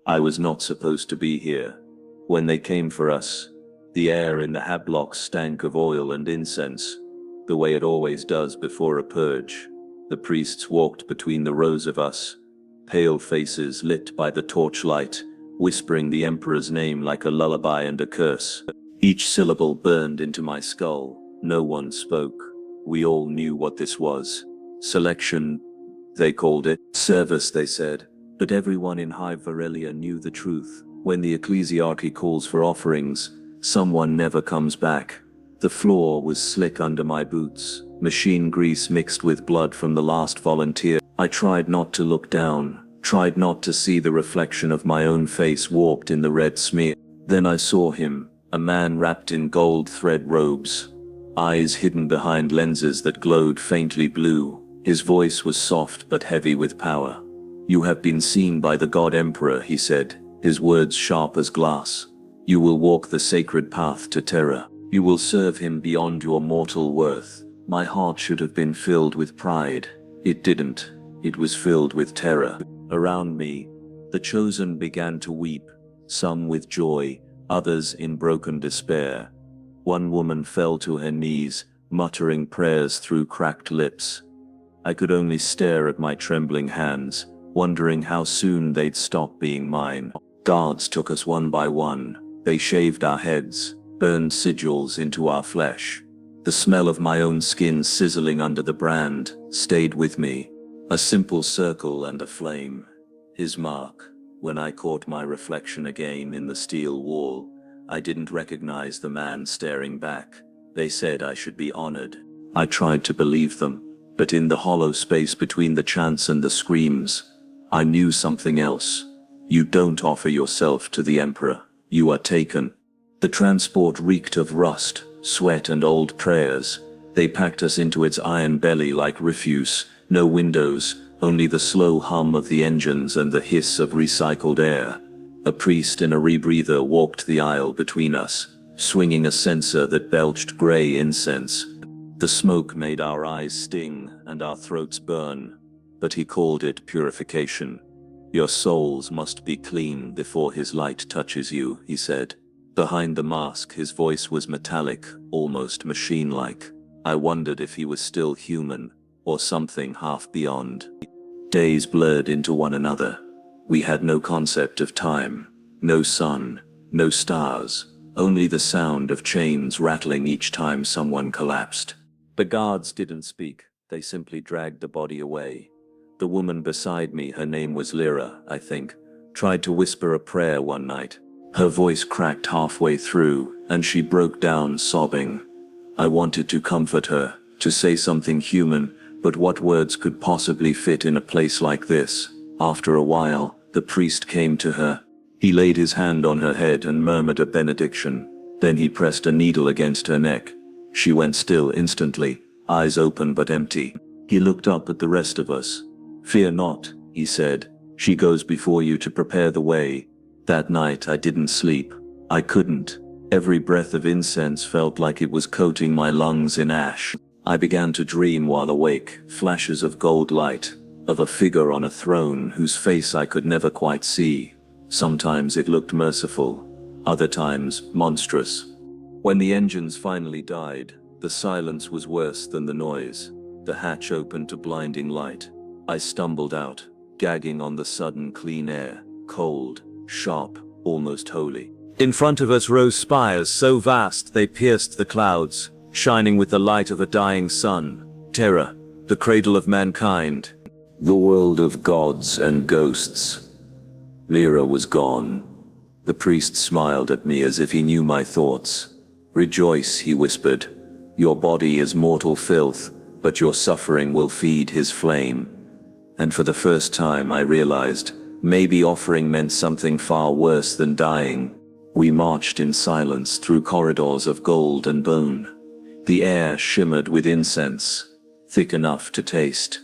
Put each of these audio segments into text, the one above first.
I was not supposed to be here. When they came for us, the air in the hablocks stank of oil and incense, the way it always does before a purge. The priests walked between the rows of us, pale faces lit by the torchlight, whispering the Emperor's name like a lullaby and a curse. Each syllable burned into my skull. No one spoke. We all knew what this was. Selection, they called it. Service, they said. But everyone in Hive Varelia knew the truth. When the ecclesiarchy calls for offerings, someone never comes back. The floor was slick under my boots, machine grease mixed with blood from the last volunteer. I tried not to look down, tried not to see the reflection of my own face warped in the red smear. Then I saw him, a man wrapped in gold thread robes, eyes hidden behind lenses that glowed faintly blue. His voice was soft but heavy with power. "You have been seen by the God Emperor," he said, his words sharp as glass. "You will walk the sacred path to Terra. You will serve him beyond your mortal worth." My heart should have been filled with pride. It didn't. It was filled with terror. Around me, the chosen began to weep, some with joy, others in broken despair. One woman fell to her knees, muttering prayers through cracked lips. I could only stare at my trembling hands, wondering how soon they'd stop being mine. Guards took us one by one. They shaved our heads, burned sigils into our flesh. The smell of my own skin sizzling under the brand stayed with me. A simple circle and a flame. His mark. When I caught my reflection again in the steel wall, I didn't recognize the man staring back. They said I should be honored. I tried to believe them, but in the hollow space between the chants and the screams, I knew something else. You don't offer yourself to the Emperor. You are taken. The transport reeked of rust, sweat and old prayers. They packed us into its iron belly like refuse. No windows, only the slow hum of the engines and the hiss of recycled air. A priest in a rebreather walked the aisle between us, swinging a censer that belched gray incense. The smoke made our eyes sting and our throats burn, but he called it purification. "Your souls must be clean before his light touches you," he said. Behind the mask, his voice was metallic, almost machine-like. I wondered if he was still human, or something half beyond. Days blurred into one another. We had no concept of time, no sun, no stars, only the sound of chains rattling each time someone collapsed. The guards didn't speak, they simply dragged the body away. The woman beside me, her name was Lyra, I think, tried to whisper a prayer one night. Her voice cracked halfway through, and she broke down sobbing. I wanted to comfort her, to say something human, but what words could possibly fit in a place like this? After a while, the priest came to her. He laid his hand on her head and murmured a benediction. Then he pressed a needle against her neck. She went still instantly, eyes open but empty. He looked up at the rest of us. "Fear not," he said. "She goes before you to prepare the way." That night I didn't sleep. I couldn't. Every breath of incense felt like it was coating my lungs in ash. I began to dream while awake, flashes of gold light, of a figure on a throne whose face I could never quite see. Sometimes it looked merciful, other times monstrous. When the engines finally died, the silence was worse than the noise. The hatch opened to blinding light. I stumbled out, gagging on the sudden clean air, cold, sharp, almost holy. In front of us rose spires so vast they pierced the clouds, shining with the light of a dying sun. Terra, the cradle of mankind, the world of gods and ghosts. Lyra was gone. The priest smiled at me as if he knew my thoughts. "Rejoice," he whispered. "Your body is mortal filth, but your suffering will feed his flame." And for the first time I realized, maybe offering meant something far worse than dying. We marched in silence through corridors of gold and bone. The air shimmered with incense, thick enough to taste.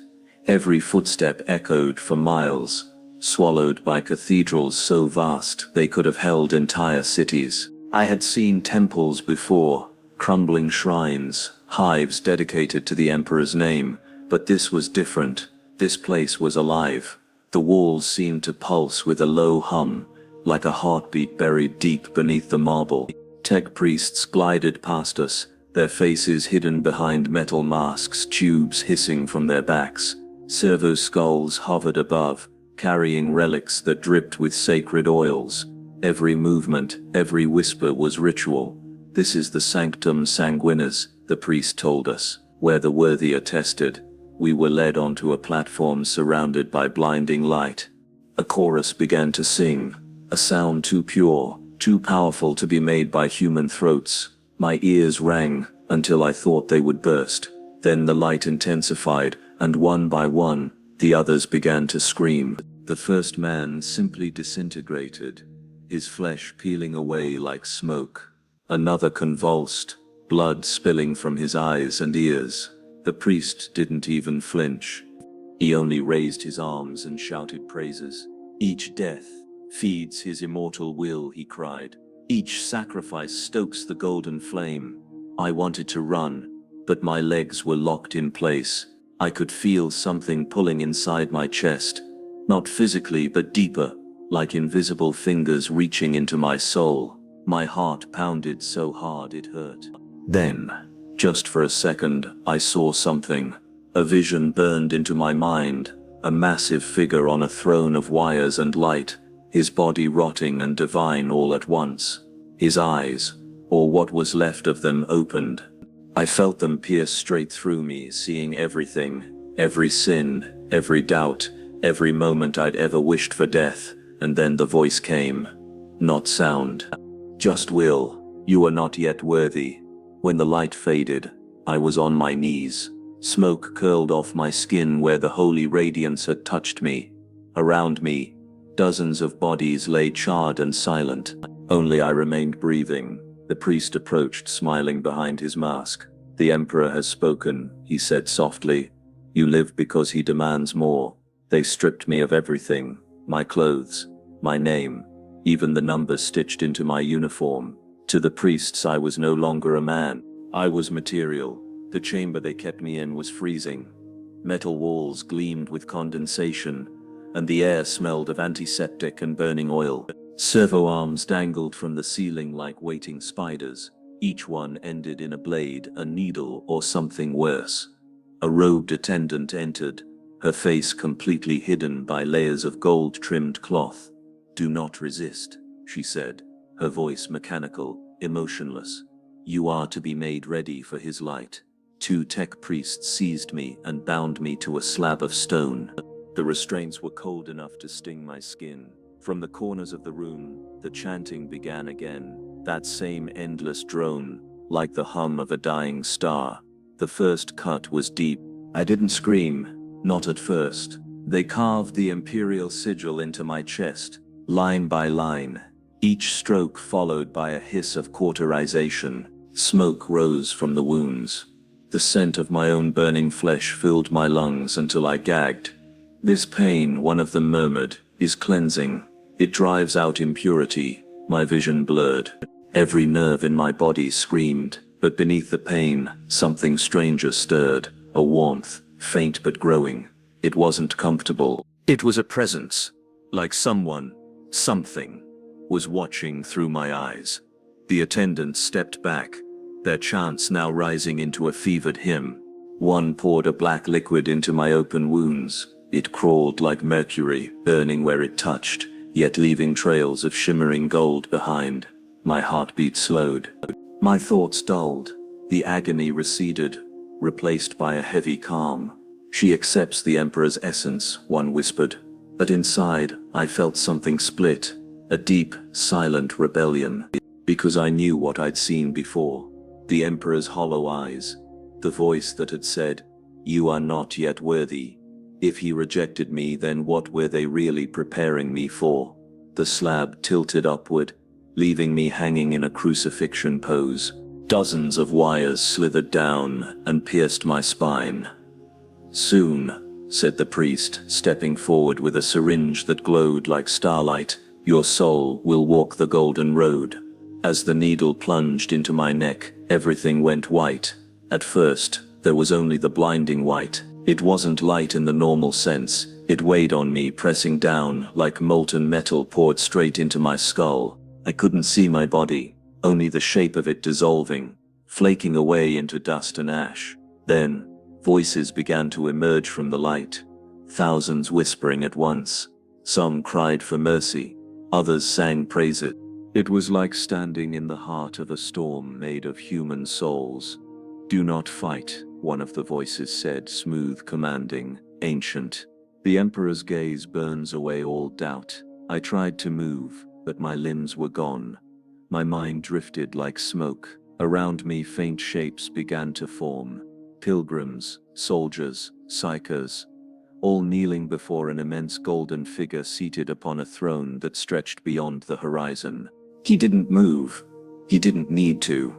Every footstep echoed for miles, swallowed by cathedrals so vast they could have held entire cities. I had seen temples before, crumbling shrines, hives dedicated to the Emperor's name, but this was different. This place was alive. The walls seemed to pulse with a low hum, like a heartbeat buried deep beneath the marble. Tech priests glided past us, their faces hidden behind metal masks, tubes hissing from their backs. Servo skulls hovered above, carrying relics that dripped with sacred oils. Every movement, every whisper was ritual. This is the sanctum sanguinis, the priest told us, where the worthy are tested. We were led onto a platform surrounded by blinding light. A chorus began to sing, a sound too pure, too powerful to be made by human throats. My ears rang until I thought they would burst. Then the light intensified, and one by one, the others began to scream. The first man simply disintegrated, his flesh peeling away like smoke. Another convulsed, blood spilling from his eyes and ears. The priest didn't even flinch. He only raised his arms and shouted praises. Each death feeds his immortal will, he cried. Each sacrifice stokes the golden flame. I wanted to run, but my legs were locked in place. I could feel something pulling inside my chest. Not physically, but deeper, like invisible fingers reaching into my soul. My heart pounded so hard it hurt. Then, just for a second, I saw something. A vision burned into my mind. A massive figure on a throne of wires and light, his body rotting and divine all at once. His eyes, or what was left of them, opened. I felt them pierce straight through me, seeing everything, every sin, every doubt, every moment I'd ever wished for death. And then the voice came. Not sound, just will. You are not yet worthy. When the light faded, I was on my knees. Smoke curled off my skin where the holy radiance had touched me. Around me, dozens of bodies lay charred and silent. Only I remained breathing. The priest approached, smiling behind his mask. The Emperor has spoken, he said softly. You live because he demands more. They stripped me of everything. My clothes, my name, even the numbers stitched into my uniform. To the priests I was no longer a man. I was material. The chamber they kept me in was freezing. Metal walls gleamed with condensation, and the air smelled of antiseptic and burning oil. Servo arms dangled from the ceiling like waiting spiders. Each one ended in a blade, a needle, or something worse. A robed attendant entered, her face completely hidden by layers of gold-trimmed cloth. Do not resist, she said, her voice mechanical, emotionless. You are to be made ready for his light. 2 tech priests seized me and bound me to a slab of stone. The restraints were cold enough to sting my skin. From the corners of the room, the chanting began again, that same endless drone, like the hum of a dying star. The first cut was deep. I didn't scream, not at first. They carved the imperial sigil into my chest, line by line, each stroke followed by a hiss of cauterization. Smoke rose from the wounds. The scent of my own burning flesh filled my lungs until I gagged. This pain, one of them murmured, is cleansing. It drives out impurity. My vision blurred. Every nerve in my body screamed, but beneath the pain, something stranger stirred, a warmth, faint but growing. It wasn't comfortable. It was a presence, like someone, something, was watching through my eyes. The attendants stepped back, their chants now rising into a fevered hymn. One poured a black liquid into my open wounds. It crawled like mercury, burning where it touched, yet leaving trails of shimmering gold behind. My heartbeat slowed. My thoughts dulled. The agony receded, replaced by a heavy calm. She accepts the Emperor's essence, one whispered. But inside, I felt something split, a deep, silent rebellion. Because I knew what I'd seen before. The Emperor's hollow eyes. The voice that had said, "You are not yet worthy." If he rejected me, then what were they really preparing me for? The slab tilted upward, leaving me hanging in a crucifixion pose. Dozens of wires slithered down and pierced my spine. Soon, said the priest, stepping forward with a syringe that glowed like starlight, your soul will walk the golden road. As the needle plunged into my neck, everything went white. At first, there was only the blinding white. It wasn't light in the normal sense. It weighed on me, pressing down like molten metal poured straight into my skull. I couldn't see my body, only the shape of it dissolving, flaking away into dust and ash. Then, voices began to emerge from the light, thousands whispering at once. Some cried for mercy, others sang praises. It was like standing in the heart of a storm made of human souls. "Do not fight," one of the voices said, smooth, commanding, ancient. The Emperor's gaze burns away all doubt. I tried to move, but my limbs were gone. My mind drifted like smoke. Around me faint shapes began to form. Pilgrims, soldiers, psychers, all kneeling before an immense golden figure seated upon a throne that stretched beyond the horizon. He didn't move. He didn't need to.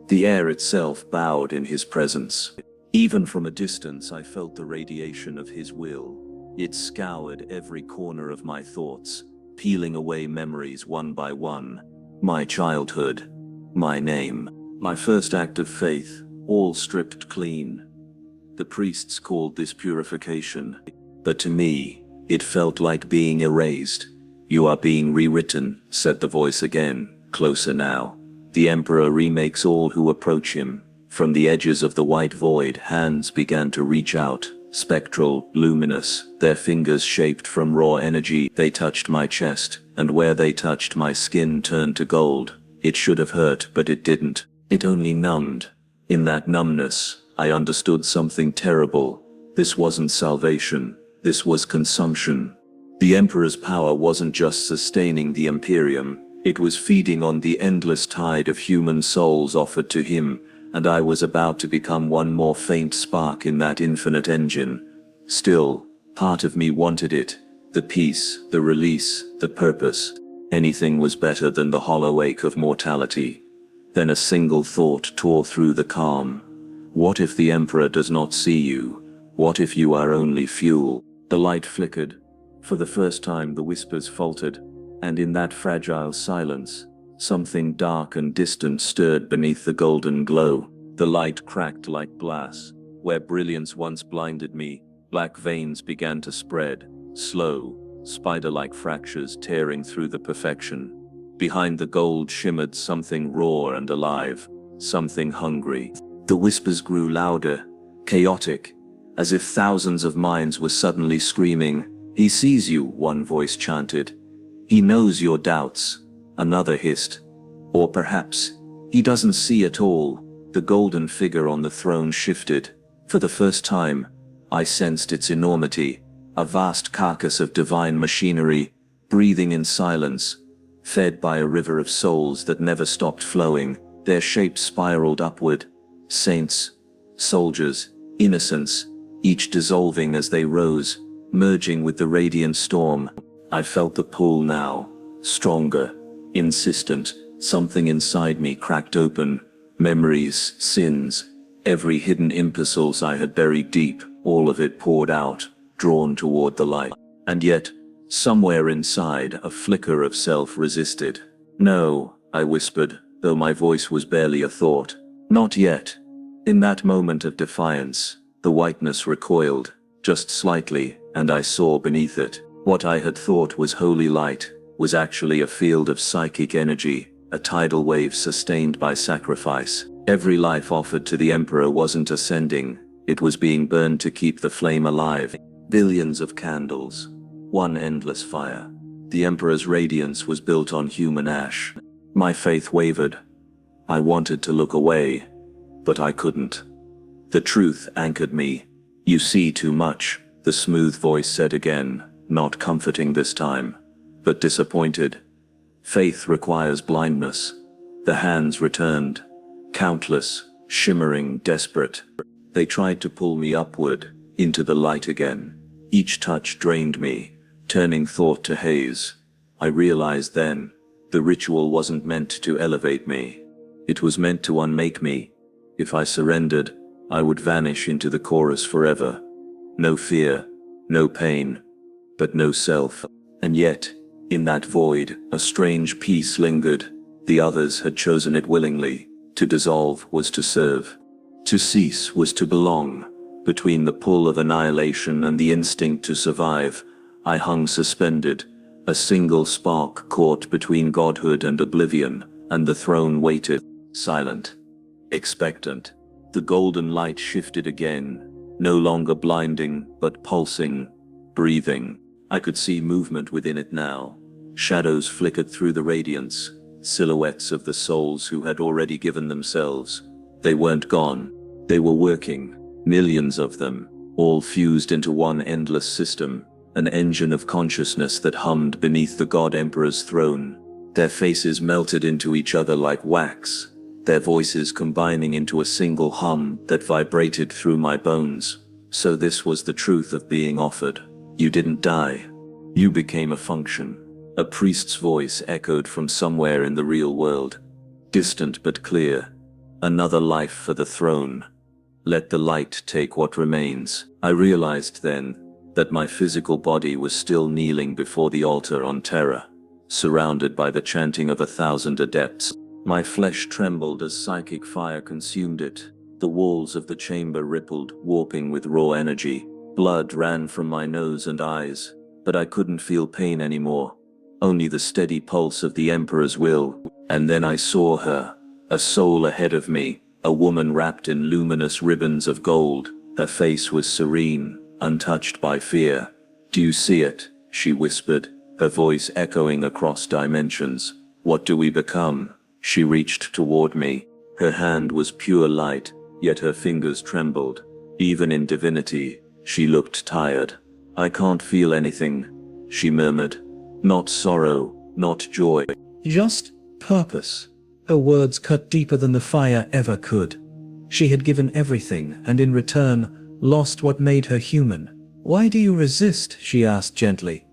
The air itself bowed in his presence. Even from a distance I felt the radiation of his will. It scoured every corner of my thoughts, peeling away memories one by one. My childhood, my name, my first act of faith, all stripped clean. The priests called this purification, but to me, it felt like being erased. "You are being rewritten," said the voice again, closer now. "The Emperor remakes all who approach him." From the edges of the white void, hands began to reach out, spectral, luminous, their fingers shaped from raw energy. They touched my chest, and where they touched, my skin turned to gold. It should have hurt, but it didn't. It only numbed. In that numbness, I understood something terrible. This wasn't salvation. This was consumption. The Emperor's power wasn't just sustaining the Imperium. It was feeding on the endless tide of human souls offered to him, and I was about to become one more faint spark in that infinite engine. Still, part of me wanted it. The peace, the release, the purpose. Anything was better than the hollow ache of mortality. Then a single thought tore through the calm. What if the Emperor does not see you? What if you are only fuel? The light flickered. For the first time the whispers faltered, and in that fragile silence, something dark and distant stirred beneath the golden glow. The light cracked like glass. Where brilliance once blinded me, black veins began to spread, slow, spider-like fractures tearing through the perfection. Behind the gold shimmered something raw and alive, something hungry. The whispers grew louder, chaotic, as if thousands of minds were suddenly screaming. "He sees you," one voice chanted. "He knows your doubts," another hissed. Or perhaps, he doesn't see at all. The golden figure on the throne shifted. For the first time, I sensed its enormity, a vast carcass of divine machinery, breathing in silence, fed by a river of souls that never stopped flowing. Their shapes spiraled upward. Saints, soldiers, innocents, each dissolving as they rose, merging with the radiant storm. I felt the pull now, stronger, insistent. Something inside me cracked open. Memories, sins, every hidden impulse I had buried deep, all of it poured out, drawn toward the light. And yet, somewhere inside, a flicker of self resisted. "No," I whispered, though my voice was barely a thought. "Not yet." In that moment of defiance, the whiteness recoiled, just slightly, and I saw beneath it. What I had thought was holy light was actually a field of psychic energy, a tidal wave sustained by sacrifice. Every life offered to the Emperor wasn't ascending, it was being burned to keep the flame alive. Billions of candles, one endless fire. The Emperor's radiance was built on human ash. My faith wavered. I wanted to look away, but I couldn't. The truth anchored me. "You see too much," the smooth voice said again, not comforting this time, but disappointed. "Faith requires blindness." The hands returned, countless, shimmering, desperate. They tried to pull me upward, into the light again. Each touch drained me, turning thought to haze. I realized then, the ritual wasn't meant to elevate me. It was meant to unmake me. If I surrendered, I would vanish into the chorus forever. No fear, no pain, but no self. And yet, in that void, a strange peace lingered. The others had chosen it willingly. To dissolve was to serve. To cease was to belong. Between the pull of annihilation and the instinct to survive, I hung suspended, a single spark caught between godhood and oblivion, and the throne waited, silent, expectant. The golden light shifted again, no longer blinding, but pulsing, breathing. I could see movement within it now. Shadows flickered through the radiance, silhouettes of the souls who had already given themselves. They weren't gone. They were working, millions of them, all fused into one endless system, an engine of consciousness that hummed beneath the God Emperor's throne. Their faces melted into each other like wax, their voices combining into a single hum that vibrated through my bones. So this was the truth of being offered. You didn't die. You became a function. A priest's voice echoed from somewhere in the real world, distant but clear. Another life for the throne. Let the light take what remains. I realized then that my physical body was still kneeling before the altar on Terra, surrounded by the chanting of 1,000 adepts. My flesh trembled as psychic fire consumed it. The walls of the chamber rippled, warping with raw energy. Blood ran from my nose and eyes, but I couldn't feel pain anymore. Only the steady pulse of the Emperor's will. And then I saw her, a soul ahead of me, a woman wrapped in luminous ribbons of gold. Her face was serene, untouched by fear. "Do you see it?" she whispered, her voice echoing across dimensions. "What do we become?" She reached toward me. Her hand was pure light, yet her fingers trembled. Even in divinity, she looked tired. "I can't feel anything," she murmured. "Not sorrow, not joy. Just purpose." Her words cut deeper than the fire ever could. She had given everything, and in return, lost what made her human. "Why do you resist?" she asked gently.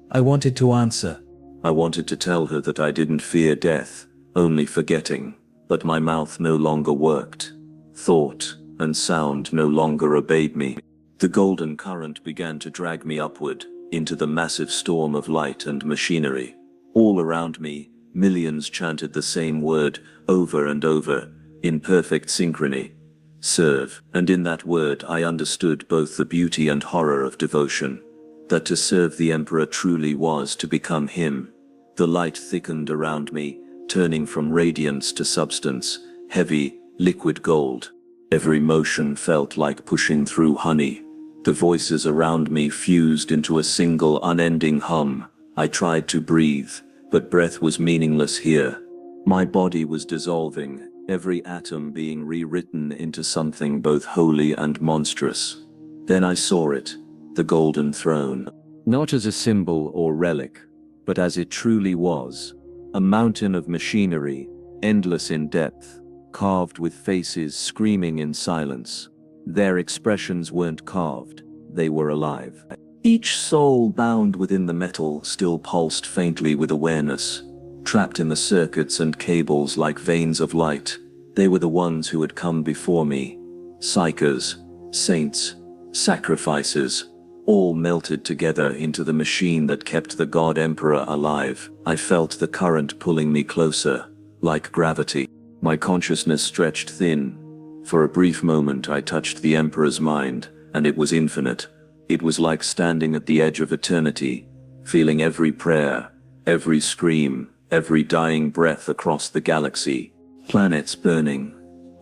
I wanted to answer. I wanted to tell her that I didn't fear death, only forgetting, but my mouth no longer worked. Thought and sound no longer obeyed me. The golden current began to drag me upward, into the massive storm of light and machinery. All around me, millions chanted the same word, over and over, in perfect synchrony. Serve. And in that word I understood both the beauty and horror of devotion. That to serve the Emperor truly was to become him. The light thickened around me, turning from radiance to substance, heavy, liquid gold. Every motion felt like pushing through honey. The voices around me fused into a single unending hum. I tried to breathe, but breath was meaningless here. My body was dissolving, every atom being rewritten into something both holy and monstrous. Then I saw it, the golden throne. Not as a symbol or relic, but as it truly was. A mountain of machinery, endless in depth, carved with faces screaming in silence. Their expressions weren't carved, they were alive. Each soul bound within the metal still pulsed faintly with awareness, trapped in the circuits and cables like veins of light. They were the ones who had come before me. Psychers, saints, sacrifices, all melted together into the machine that kept the God Emperor alive. I felt the current pulling me closer, like gravity. My consciousness stretched thin. For a brief moment I touched the Emperor's mind, and it was infinite. It was like standing at the edge of eternity, feeling every prayer, every scream, every dying breath across the galaxy. Planets burning,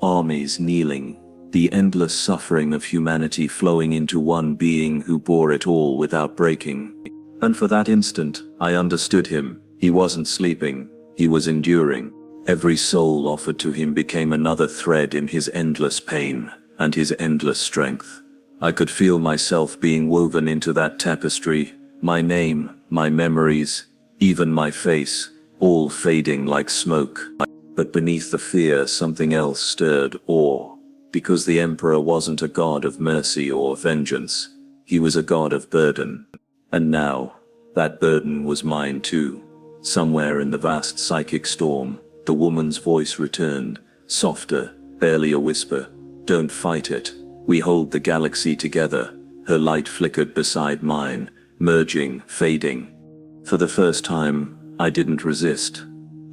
armies kneeling, the endless suffering of humanity flowing into one being who bore it all without breaking. And for that instant, I understood him. He wasn't sleeping, he was enduring. Every soul offered to him became another thread in his endless pain and his endless strength. I could feel myself being woven into that tapestry, my name, my memories, even my face, all fading like smoke. But beneath the fear, something else stirred: awe. Because the Emperor wasn't a god of mercy or vengeance, he was a god of burden. And now, that burden was mine too. Somewhere in the vast psychic storm, the woman's voice returned, softer, barely a whisper. "Don't fight it. We hold the galaxy together." Her light flickered beside mine, merging, fading. For the first time, I didn't resist.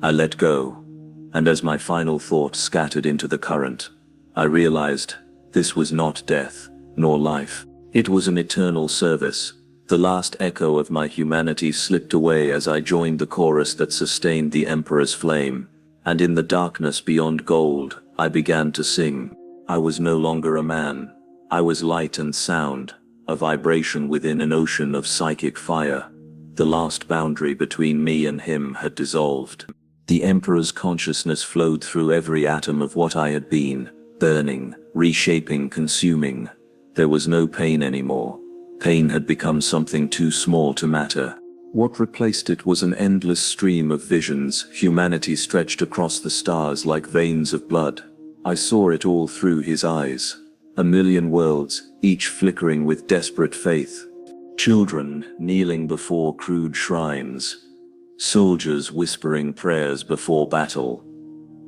I let go. And as my final thought scattered into the current, I realized this was not death, nor life. It was an eternal service. The last echo of my humanity slipped away as I joined the chorus that sustained the Emperor's flame, and in the darkness beyond gold, I began to sing. I was no longer a man. I was light and sound, a vibration within an ocean of psychic fire. The last boundary between me and him had dissolved. The Emperor's consciousness flowed through every atom of what I had been, burning, reshaping, consuming. There was no pain anymore. Pain had become something too small to matter. What replaced it was an endless stream of visions, humanity stretched across the stars like veins of blood. I saw it all through his eyes. A million worlds, each flickering with desperate faith. Children kneeling before crude shrines. Soldiers whispering prayers before battle.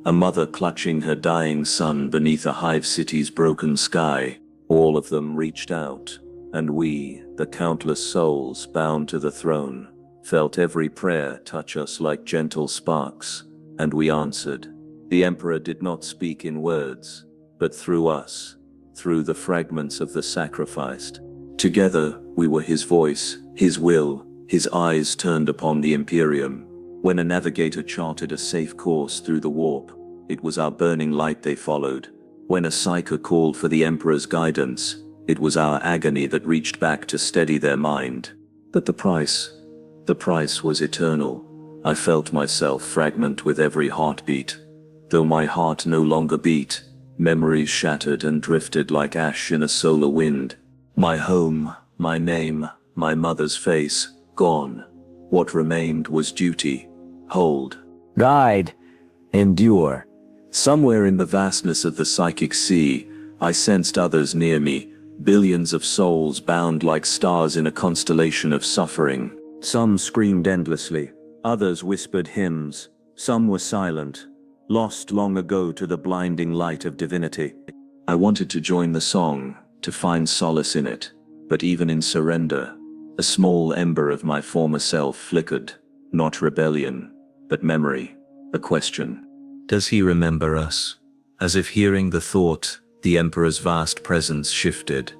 A mother clutching her dying son beneath a hive city's broken sky. All of them reached out, and we, the countless souls bound to the throne, felt every prayer touch us like gentle sparks, and we answered. The Emperor did not speak in words, but through us, through the fragments of the sacrificed. Together, we were his voice, his will, his eyes turned upon the Imperium. When a navigator charted a safe course through the warp, it was our burning light they followed. When a psyker called for the Emperor's guidance, it was our agony that reached back to steady their mind. But the price was eternal. I felt myself fragment with every heartbeat. Though my heart no longer beat, memories shattered and drifted like ash in a solar wind. My home, my name, my mother's face, gone. What remained was duty. Hold. Guide. Endure. Somewhere in the vastness of the psychic sea, I sensed others near me, billions of souls bound like stars in a constellation of suffering. Some screamed endlessly, others whispered hymns, some were silent, lost long ago to the blinding light of divinity. I wanted to join the song, to find solace in it, but even in surrender, a small ember of my former self flickered, not rebellion, but memory, a question. Does he remember us? As if hearing the thought, the Emperor's vast presence shifted.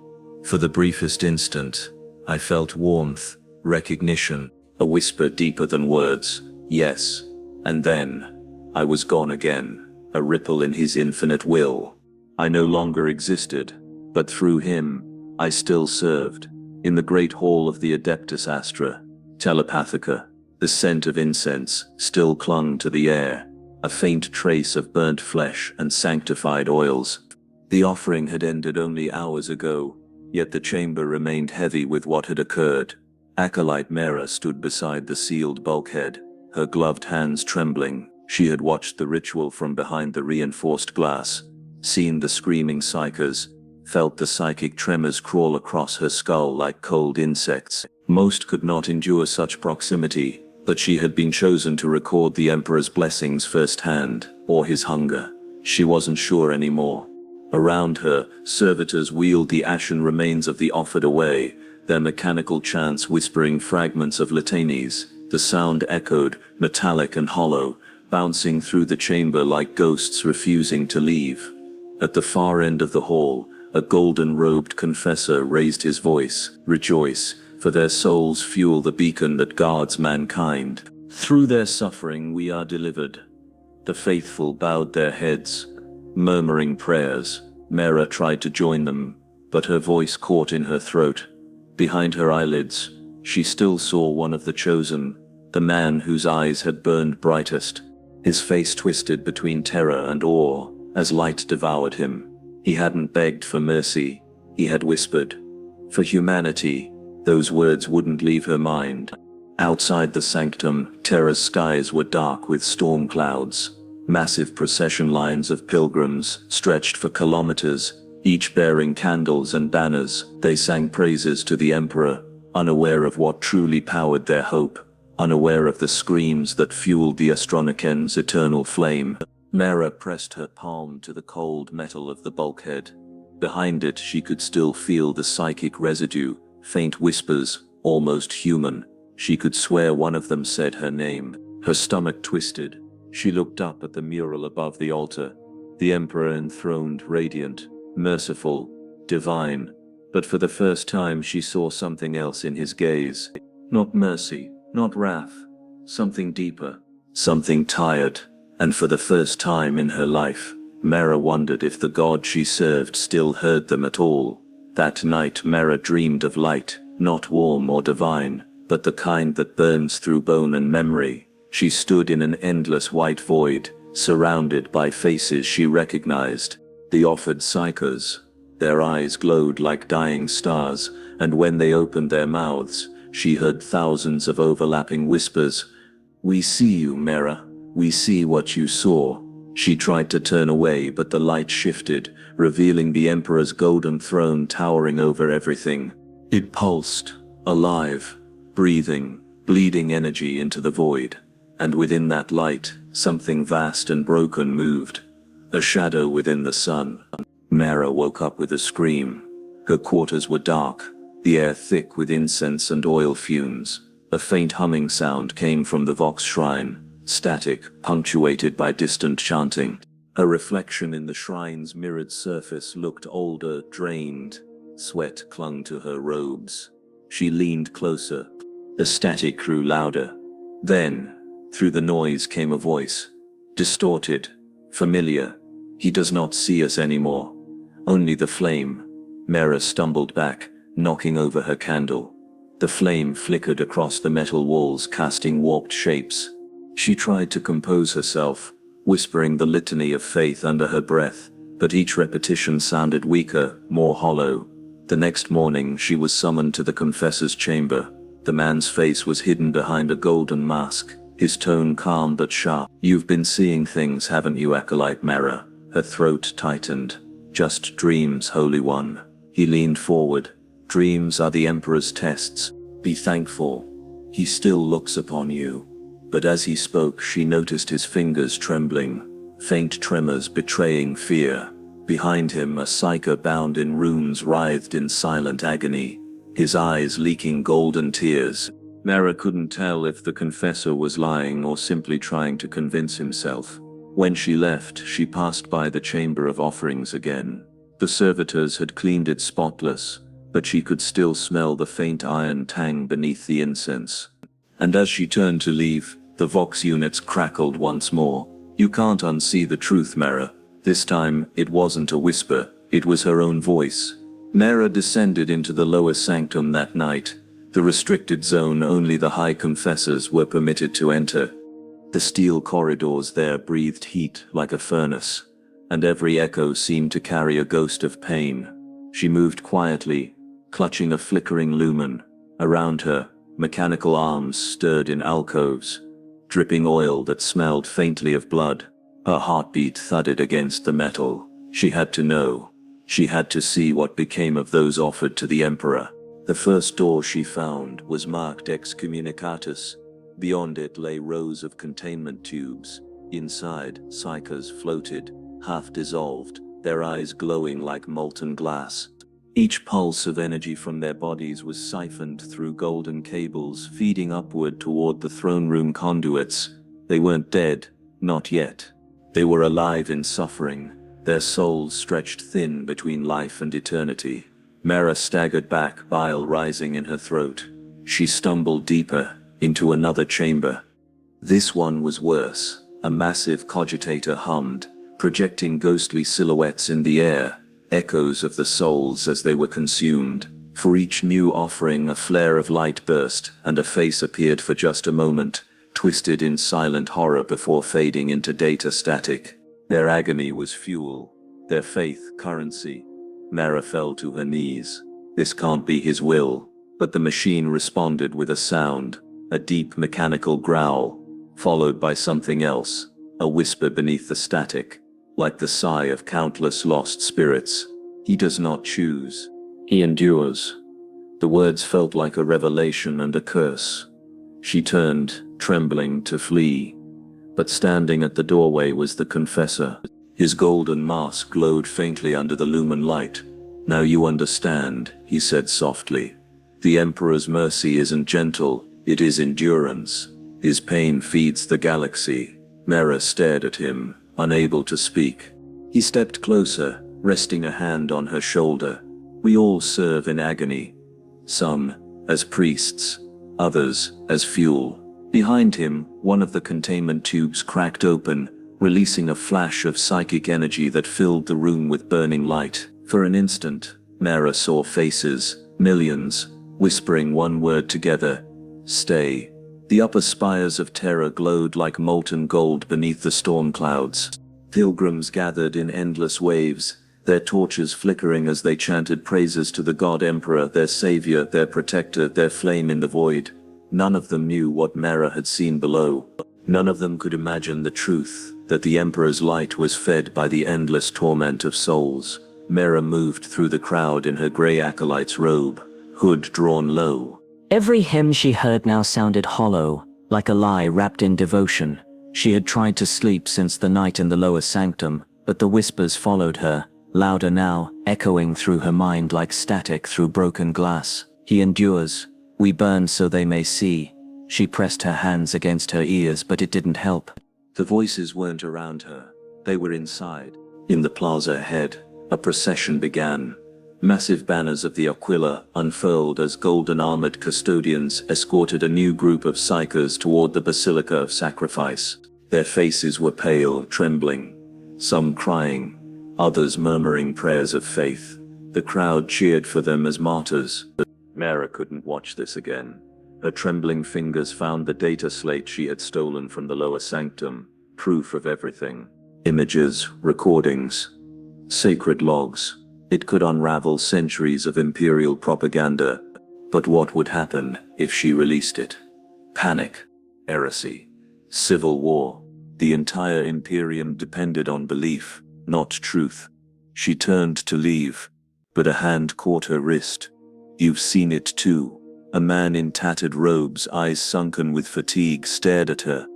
For the briefest instant, I felt warmth, recognition, a whisper deeper than words, yes. And then, I was gone again, a ripple in his infinite will. I no longer existed, but through him, I still served. In the great hall of the Adeptus Astra, Telepathica, the scent of incense still clung to the air, a faint trace of burnt flesh and sanctified oils. The offering had ended only hours ago, yet the chamber remained heavy with what had occurred. Acolyte Mera stood beside the sealed bulkhead, her gloved hands trembling. She had watched the ritual from behind the reinforced glass, seen the screaming psychers, felt the psychic tremors crawl across her skull like cold insects. Most could not endure such proximity, but she had been chosen to record the Emperor's blessings firsthand, or his hunger. She wasn't sure anymore. Around her, servitors wheeled the ashen remains of the offered away, their mechanical chants whispering fragments of litanies. The sound echoed, metallic and hollow, bouncing through the chamber like ghosts refusing to leave. At the far end of the hall, a golden-robed confessor raised his voice. Rejoice, for their souls fuel the beacon that guards mankind. Through their suffering we are delivered. The faithful bowed their heads, murmuring prayers. Mera tried to join them, but her voice caught in her throat. Behind her eyelids, she still saw one of the chosen, the man whose eyes had burned brightest. His face twisted between terror and awe, as light devoured him. He hadn't begged for mercy, he had whispered. For humanity, those words wouldn't leave her mind. Outside the sanctum, Terra's skies were dark with storm clouds. Massive procession lines of pilgrims stretched for kilometers, each bearing candles and banners. They sang praises to the Emperor, unaware of what truly powered their hope, unaware of the screams that fueled the Astronauten's eternal flame. Mera pressed her palm to the cold metal of the bulkhead. Behind it she could still feel the psychic residue, faint whispers, almost human. She could swear one of them said her name. Her stomach twisted. She looked up at the mural above the altar. The Emperor enthroned, radiant, merciful, divine. But for the first time she saw something else in his gaze. Not mercy, not wrath. Something deeper. Something tired. And for the first time in her life, Mera wondered if the god she served still heard them at all. That night Mera dreamed of light, not warm or divine, but the kind that burns through bone and memory. She stood in an endless white void, surrounded by faces she recognized. The offered psychers. Their eyes glowed like dying stars, and when they opened their mouths, she heard thousands of overlapping whispers. "We see you, Mera. We see what you saw." She tried to turn away, but the light shifted, revealing the Emperor's golden throne towering over everything. It pulsed, alive, breathing, bleeding energy into the void. And within that light, something vast and broken moved. A shadow within the sun. Mera woke up with a scream. Her quarters were dark, the air thick with incense and oil fumes. A faint humming sound came from the Vox shrine, static, punctuated by distant chanting. Her reflection in the shrine's mirrored surface looked older, drained. Sweat clung to her robes. She leaned closer. The static grew louder. Then, through the noise came a voice. Distorted, familiar. "He does not see us anymore. Only the flame." Mera stumbled back, knocking over her candle. The flame flickered across the metal walls, casting warped shapes. She tried to compose herself, whispering the litany of faith under her breath, but each repetition sounded weaker, more hollow. The next morning she was summoned to the confessor's chamber. The man's face was hidden behind a golden mask, his tone calm but sharp. "You've been seeing things, haven't you, Acolyte Mera?" Her throat tightened. "Just dreams, Holy One." He leaned forward. "Dreams are the Emperor's tests. Be thankful. He still looks upon you." But as he spoke, she noticed his fingers trembling, faint tremors betraying fear. Behind him, a psyker bound in runes writhed in silent agony, his eyes leaking golden tears. Mera couldn't tell if the confessor was lying or simply trying to convince himself. When she left, she passed by the chamber of offerings again. The servitors had cleaned it spotless, but she could still smell the faint iron tang beneath the incense. And as she turned to leave, the Vox units crackled once more. "You can't unsee the truth, Mera." This time, it wasn't a whisper, it was her own voice. Mera descended into the lower sanctum that night, the restricted zone only the high confessors were permitted to enter. The steel corridors there breathed heat like a furnace, and every echo seemed to carry a ghost of pain. She moved quietly, clutching a flickering lumen. Around her, mechanical arms stirred in alcoves, dripping oil that smelled faintly of blood. Her heartbeat thudded against the metal. She had to know. She had to see what became of those offered to the Emperor. The first door she found was marked Excommunicatus. Beyond it lay rows of containment tubes. Inside, psychers floated, half dissolved, their eyes glowing like molten glass. Each pulse of energy from their bodies was siphoned through golden cables, feeding upward toward the throne room conduits. They weren't dead, not yet. They were alive in suffering, their souls stretched thin between life and eternity. Mera staggered back, bile rising in her throat. She stumbled deeper, into another chamber. This one was worse. A massive cogitator hummed, projecting ghostly silhouettes in the air, echoes of the souls as they were consumed. For each new offering, a flare of light burst, and a face appeared for just a moment, twisted in silent horror before fading into data static. Their agony was fuel, their faith currency. Mera fell to her knees. This can't be his will. But the machine responded with a sound, a deep mechanical growl, followed by something else, a whisper beneath the static, like the sigh of countless lost spirits. "He does not choose. He endures." The words felt like a revelation and a curse. She turned, trembling, to flee. But standing at the doorway was the confessor. His golden mask glowed faintly under the lumen light. "Now you understand," he said softly. "The Emperor's mercy isn't gentle, it is endurance. His pain feeds the galaxy." Mera stared at him, unable to speak. He stepped closer, resting a hand on her shoulder. We all serve in agony. Some as priests, others as fuel. Behind him, one of the containment tubes cracked open, releasing a flash of psychic energy that filled the room with burning light. For an instant, Mara saw faces, millions, whispering one word together: stay. The upper spires of terror glowed like molten gold beneath the storm clouds. Pilgrims gathered in endless waves, their torches flickering as they chanted praises to the God Emperor, their savior, their protector, their flame in the void. None of them knew what Mara had seen below. None of them could imagine the truth, that the Emperor's light was fed by the endless torment of souls. Mara moved through the crowd in her grey acolyte's robe, hood drawn low. Every hymn she heard now sounded hollow, like a lie wrapped in devotion. She had tried to sleep since the night in the lower sanctum, but the whispers followed her, louder now, echoing through her mind like static through broken glass. He endures. We burn so they may see. She pressed her hands against her ears, but it didn't help. The voices weren't around her. They were inside. In the plaza ahead, a procession began. Massive banners of the Aquila unfurled as golden-armored custodians escorted a new group of psychers toward the Basilica of Sacrifice. Their faces were pale, trembling, some crying, others murmuring prayers of faith. The crowd cheered for them as martyrs. Mara couldn't watch this again. Her trembling fingers found the data slate she had stolen from the lower sanctum, proof of everything. Images, recordings, sacred logs. It could unravel centuries of Imperial propaganda. But what would happen if she released it? Panic, heresy, civil war. The entire Imperium depended on belief, not truth. She turned to leave, but a hand caught her wrist. You've seen it too. A man in tattered robes, eyes sunken with fatigue, stared at her.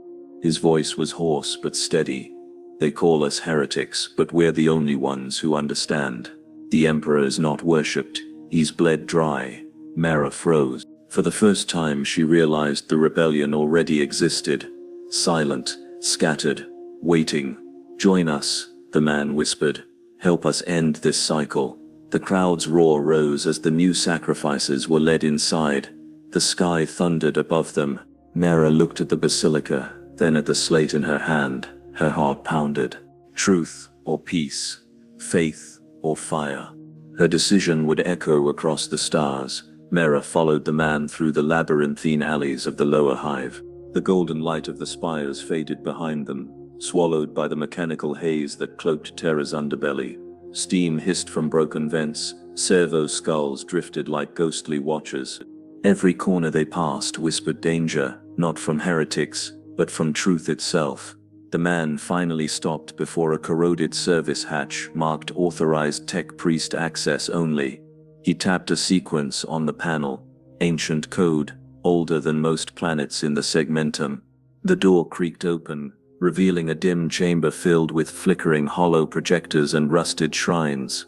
His voice was hoarse but steady. They call us heretics, but we're the only ones who understand. The Emperor is not worshipped. He's bled dry. Mara froze. For the first time she realized the rebellion already existed. Silent, scattered, waiting. Join us, the man whispered. Help us end this cycle. The crowd's roar rose as the new sacrifices were led inside. The sky thundered above them. Mara looked at the basilica, then at the slate in her hand. Her heart pounded. Truth or peace? Faith or fire? Her decision would echo across the stars. Mara followed the man through the labyrinthine alleys of the lower hive. The golden light of the spires faded behind them, swallowed by the mechanical haze that cloaked Terra's underbelly. Steam hissed from broken vents, servo skulls drifted like ghostly watchers. Every corner they passed whispered danger, not from heretics, but from truth itself. The man finally stopped before a corroded service hatch marked authorized tech priest access only. He tapped a sequence on the panel, ancient code, older than most planets in the segmentum. The door creaked open, revealing a dim chamber filled with flickering hollow projectors and rusted shrines.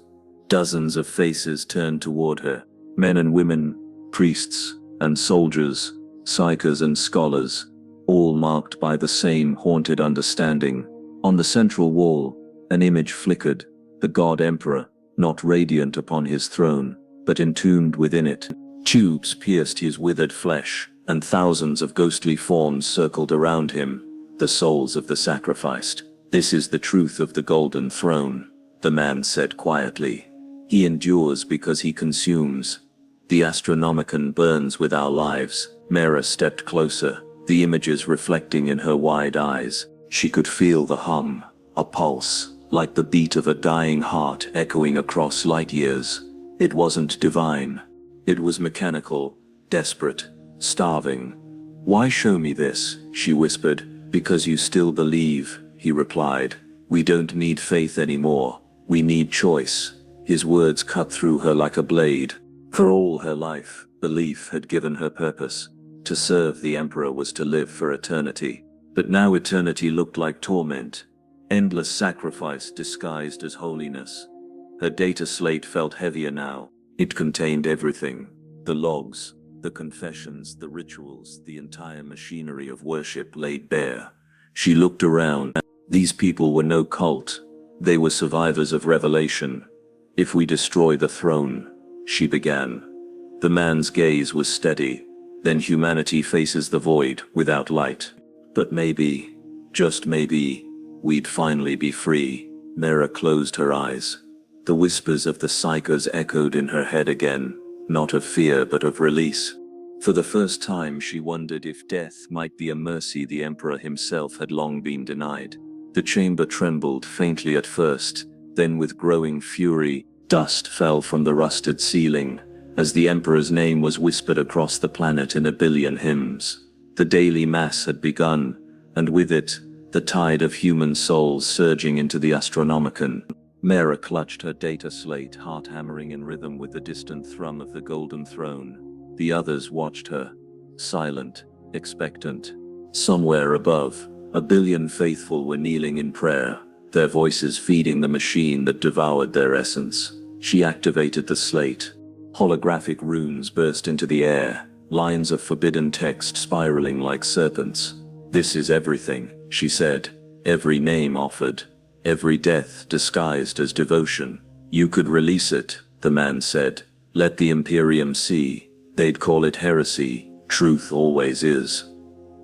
Dozens of faces turned toward her, men and women, priests and soldiers, psychers and scholars, all marked by the same haunted understanding. On the central wall, an image flickered, the God Emperor, not radiant upon his throne, but entombed within it. Tubes pierced his withered flesh, and thousands of ghostly forms circled around him, the souls of the sacrificed. This is the truth of the Golden Throne, the man said quietly. He endures because he consumes. The Astronomicon burns with our lives. Mara stepped closer, the images reflecting in her wide eyes. She could feel the hum, a pulse, like the beat of a dying heart echoing across light years. It wasn't divine. It was mechanical, desperate, starving. Why show me this? She whispered. Because you still believe, he replied. We don't need faith anymore. We need choice. His words cut through her like a blade. For all her life, belief had given her purpose. To serve the Emperor was to live for eternity. But now eternity looked like torment. Endless sacrifice disguised as holiness. Her data slate felt heavier now. It contained everything. The logs, the confessions, the rituals, the entire machinery of worship laid bare. She looked around. These people were no cult. They were survivors of revelation. If we destroy the throne, she began. The man's gaze was steady. Then humanity faces the void without light. But maybe, just maybe, we'd finally be free. Mera closed her eyes. The whispers of the psychers echoed in her head again, not of fear but of release. For the first time she wondered if death might be a mercy the Emperor himself had long been denied. The chamber trembled faintly at first, then with growing fury, dust fell from the rusted ceiling, as the Emperor's name was whispered across the planet in a billion hymns. The daily mass had begun, and with it, the tide of human souls surging into the Astronomicon. Mera clutched her data slate, heart hammering in rhythm with the distant thrum of the golden throne. The others watched her, silent, expectant. Somewhere above, a billion faithful were kneeling in prayer, their voices feeding the machine that devoured their essence. She activated the slate. Holographic runes burst into the air, lines of forbidden text spiraling like serpents. "This is everything," she said. "Every name offered. Every death disguised as devotion. You could release it," the man said. "Let the Imperium see. They'd call it heresy. Truth always is."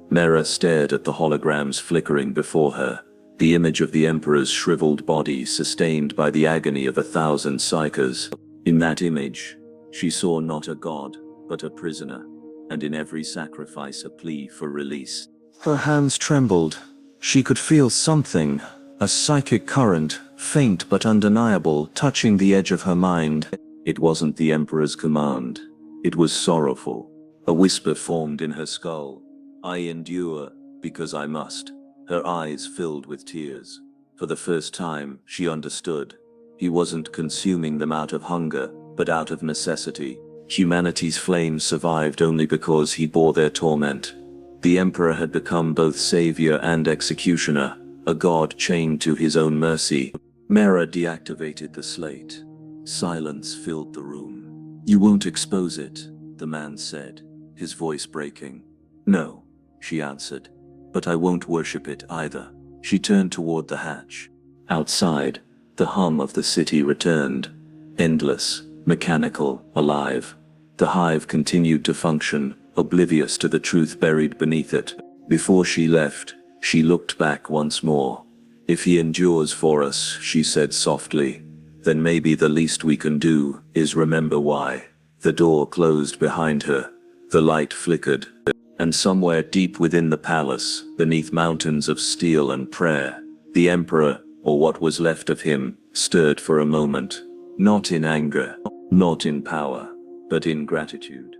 Mera stared at the holograms flickering before her, the image of the Emperor's shriveled body sustained by the agony of 1,000 psychers. In that image, she saw not a god, but a prisoner, and in every sacrifice a plea for release. Her hands trembled. She could feel something, a psychic current, faint but undeniable, touching the edge of her mind. It wasn't the Emperor's command. It was sorrowful. A whisper formed in her skull. "I endure, because I must." Her eyes filled with tears. For the first time, she understood. He wasn't consuming them out of hunger, but out of necessity. Humanity's flames survived only because he bore their torment. The Emperor had become both savior and executioner, a god chained to his own mercy. Mera deactivated the slate. Silence filled the room. "You won't expose it," the man said, his voice breaking. "No," she answered, "but I won't worship it either." She turned toward the hatch. Outside, the hum of the city returned. Endless, mechanical, alive. The hive continued to function, oblivious to the truth buried beneath it. Before she left, she looked back once more. "If he endures for us," she said softly, "then maybe the least we can do is remember why." The door closed behind her. The light flickered. And somewhere deep within the palace, beneath mountains of steel and prayer, the Emperor, or what was left of him, stirred for a moment. Not in anger, not in power, but in gratitude.